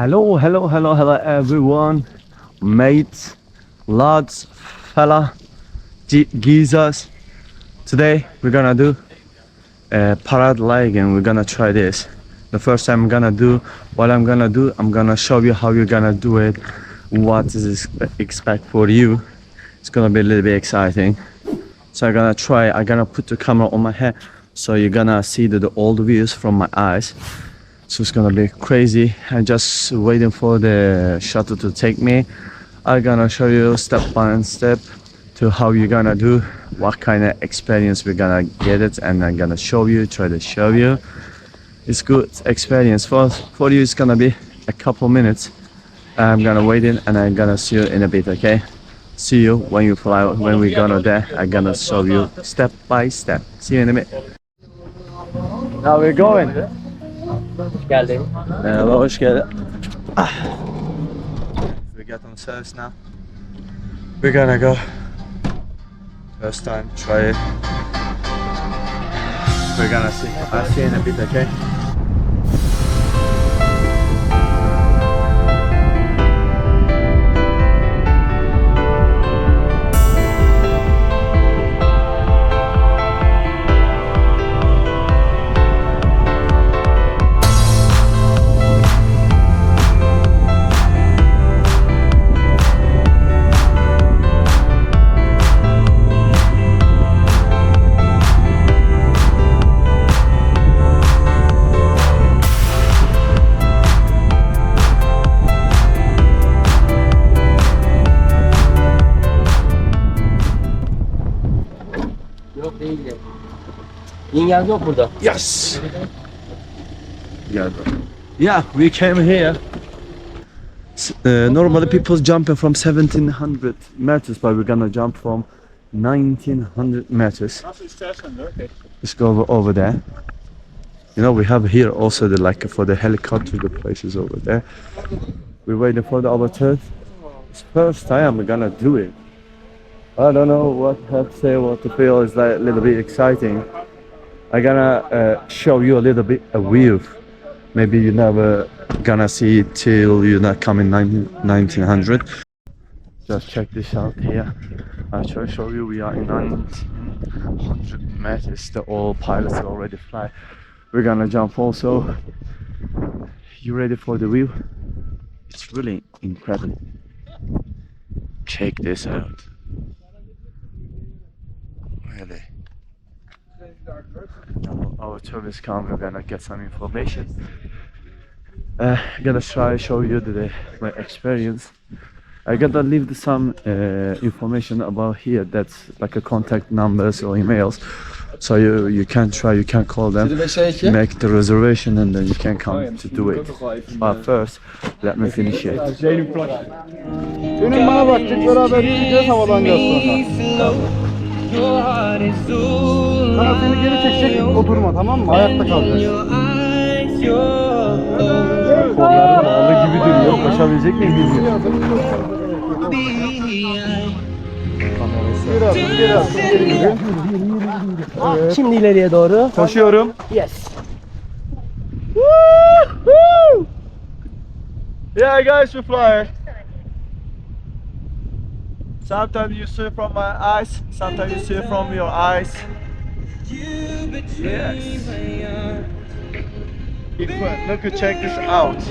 Hello everyone, mates, lads, fella, geezers. Today we're gonna do paragliding. We're gonna try this. The first time I'm gonna do, I'm gonna show you how you're gonna do it, what is expect for you. It's gonna be a little bit exciting. So I'm gonna try, I'm gonna put the camera on my head so you're gonna see all the views from my eyes. So it's gonna be crazy. I'm just waiting for the shuttle to take me. I'm gonna show you step by step to how you're gonna do, what kind of experience we're gonna get it, and I'm gonna try to show you. It's good experience for you. It's gonna be a couple minutes. I'm gonna wait in and I'm gonna see you in a bit, okay? See you when you fly, when we're gonna there. I'm gonna show you step by step. See you in a minute. Now we're going. Hoş geldin. Merhaba, hoş geldin. We get on service now. We're gonna go. First time, try it. We're gonna see. I'll see you in a bit, okay? Yok değildi. Yengen yok burada. Yes! Yeah, we came here. Normally people jumping from 1700 meters, but we're gonna jump from 1900 meters. Let's go over there. You know, we have here also for the helicopter, the places over there. We're waiting for the overturn. It's first time we're gonna do it. I don't know what to say, what to feel. It's like a little bit exciting. I'm gonna show you a little bit a view. Maybe you never gonna see it till you're not coming 1900. Just check this out here. I'll try to show you we are in 1900 meters. The all pilots already fly. We're gonna jump also. You ready for the view? It's really incredible. Check this out. Really. Now our tour is come. We're gonna get some information. I'm gonna try to show you my experience. I gotta leave some information about here. That's like a contact numbers or emails. So you can call them, make the reservation, and then you can come to do it. But first, let me finish it. Dönün bana bakacak, beraber gideceğiz havadan gaz sonra. Sana seni geri çekecek, oturma, tamam mı? Ayakta kalacaksın. Kollarım bağlı gibi duruyor. Koşabilecek miyim bilmiyorum. Evet. Şimdi ileriye doğru. Koşuyorum. Yes. Yeah, guys, we fly. Sometimes you see from my eyes, sometimes you see from your eyes. Yes. Look, check this out.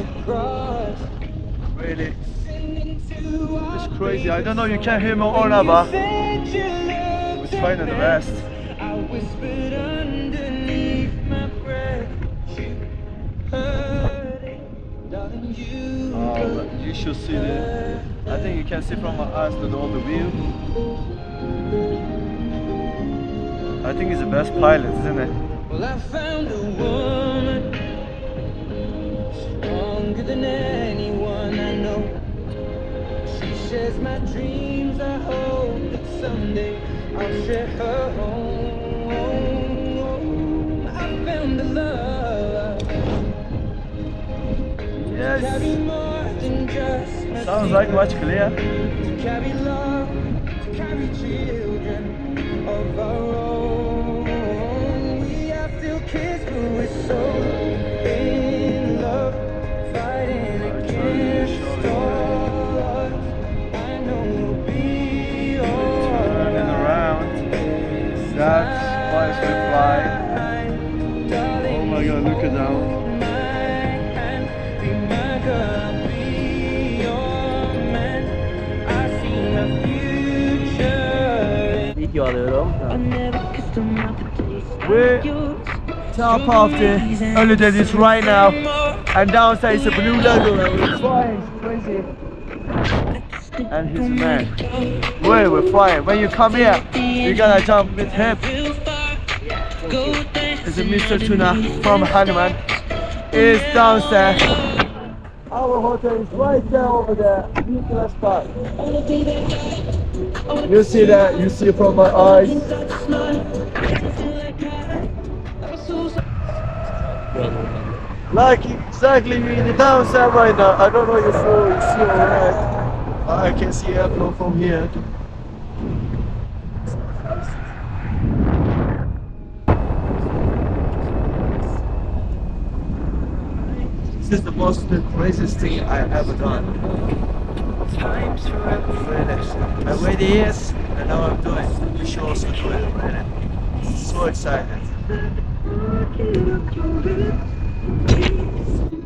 Really, it's crazy. I don't know, you can hear me or not, but it's fine at the rest. Oh, you should see it. I think you can see from my eyes to all the view. I think he's the best pilot, isn't it? Well, I found a woman stronger than anyone I know. She shares my dreams. I hope that someday I'll share her home. I found a love. Yes. Carry more than just my Sounds like much clear. to carry love, to carry children of our own. We are still kids, but we're so in love, fighting against video alıyorum. We're top of the ÖLÜDENİZ right now, and downstairs is a blue logo. We're flying crazy, and he's a man. We're flying. When you come here, you're gonna jump with him. It's a Mr. Tuna from Hanuman. Is downstairs. Our hotel is right there over there. Beautiful spot. You see that? You see from my eyes. Like exactly in the downside right now. I don't know if you see alright. I can see airflow from here. This is the most craziest thing I ever done. I'm finished. I waited years and now I'm doing it. You should also do it. So excited.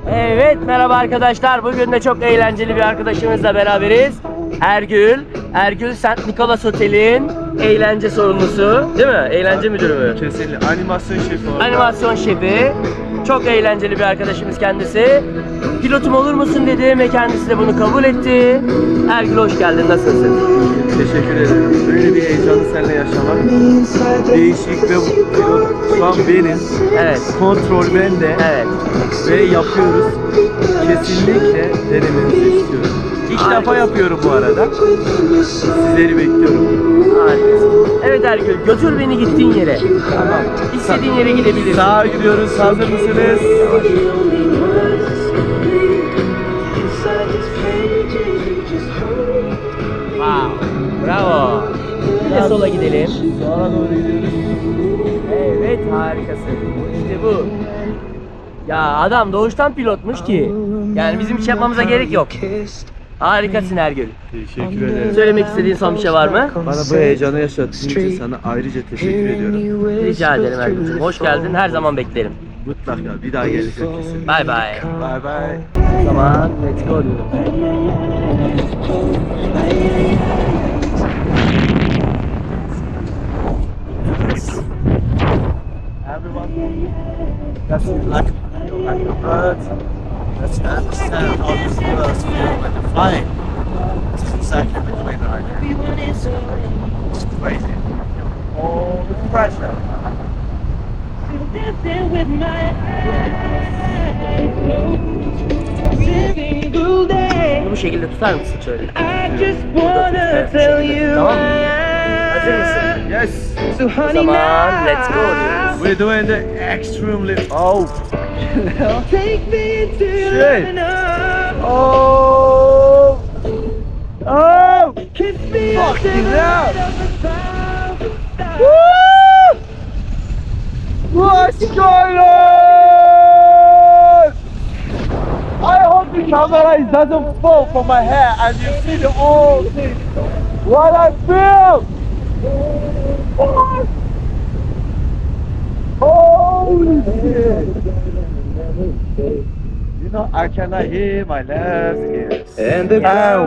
Evet, merhaba arkadaşlar. Bugün de çok eğlenceli bir arkadaşımızla beraberiz. Ergül. Ergül St. Nicholas Otel'in eğlence sorumlusu, değil mi? Eğlence müdürü mü? Kesinlikle. Animasyon şefi oldu. Animasyon şefi. Çok eğlenceli bir arkadaşımız kendisi. Pilotum olur musun dedim ve kendisi de bunu kabul etti. Ergül hoş geldin. Nasılsın? Teşekkür ederim. Böyle bir heyecanı seninle yaşamak değişik ve şu an benim. Evet. Kontrol bende. Evet. Ve yapıyoruz. Kesinlikle denemenizi istiyorum. İlk defa yapıyorum bu arada. Sizleri bekliyorum. Harikasın. Evet Ergül, götür beni gittiğin yere. Tamam. İstediğin yere gidebilirsin. Sağa gidiyoruz. Hazır mısınız? Wow. Bravo. Bir de sola gidelim. Sağa doğru gidiyoruz. Evet, harikasın. İşte bu. Ya adam doğuştan pilotmuş ki. Yani bizim hiç yapmamıza gerek yok. Harikasın Ergül. Teşekkür ederim. Söylemek istediğin son bir şey var mı? Bana bu heyecanı yaşattığın için sana ayrıca teşekkür ediyorum. Rica ederim Ergül'cüğüm. Hoş geldin. Her zaman beklerim. Mutlaka bir daha geleceğim kesin. Bye bye. Bye bye. O zaman let's go diyorum. Everyone, that's like a bird. Let's understand how these birds feel when they're flying. This is exactly the way that I do. It's crazy. All the pressure. Dancing with my eyes closed, single day. Bunu bu şekilde tutar mısın şöyle? I just wanna tell you. Tamam mı? Hazır mısın? Yes. So O honey zaman let's go now, diyoruz. We're doing the extremely. Oh. take me into Shit. loving up. Oh. Oh. Kiss me Fucking until the hell. light of the thousand stars. Woo! What's going on? I hope the camera doesn't fall from my hair and you see the whole thing. What I feel! What? Holy shit! You know, I cannot hear my left ears. And the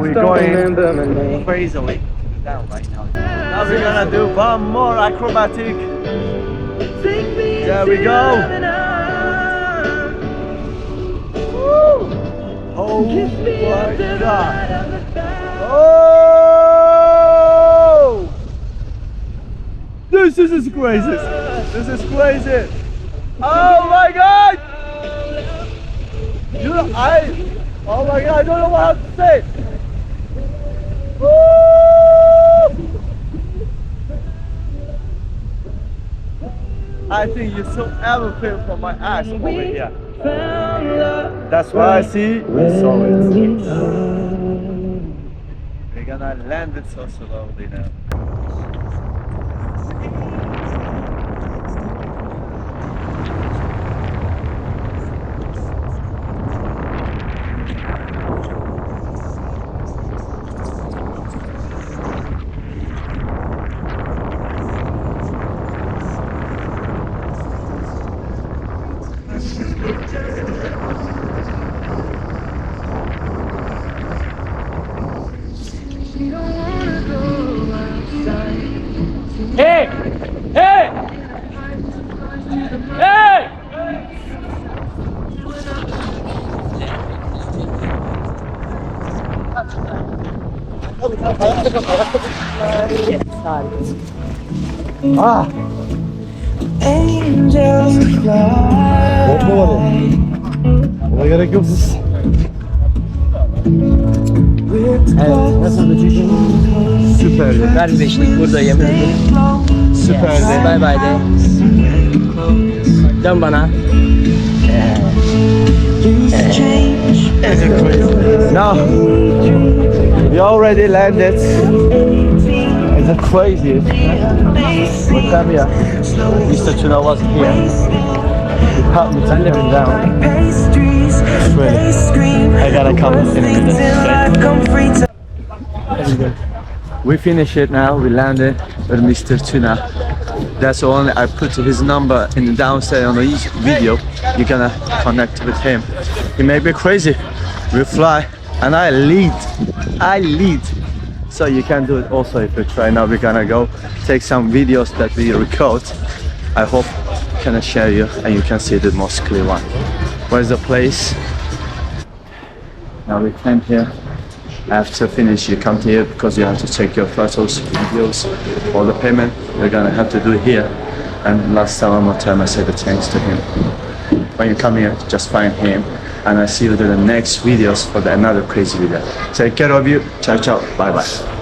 we're going remember my name. crazily down right now. Now we're gonna do one more acrobatic. Take me There we into go. loving up. Woo! Oh Kiss me my until the god! light of the thousand. Oh! This is crazy! This is crazy! Oh my god! Oh my god! I don't know what to say. Woo! I think you saw everything from my eyes over here. Found love. That's what I see. We saw it. We're gonna land it so slowly now. We don't wanna go outside. Ah! Korkma var ya. Ona gerek yok. Evet, nasıl çekim? Süperdi. Ver bir beşlik buradayım. Süperdi. Bye bye de. Dön bana. Now, we already landed. It's a crazy. We come here. Mr. Tuna wasn't here. He helped me to come down. It's really. I gotta come in a minute. We finished it now. We landed with Mr. Tuna. That's only I put his number in the downstairs on each video. You're gonna connect with him. He may be crazy. We fly and I lead. So you can do it also if you try. Now we're gonna go take some videos that we record. I hope can share you and you can see the most clear one. Where's the place? Now we came here. After finish, you come here because you have to take your photos, videos, all the payment. You're gonna have to do it here. And last time, one more time, I said the thanks to him. When you come here, just find him. And I see you in the next videos for another crazy video. Take care of you. Ciao, ciao. Bye, bye.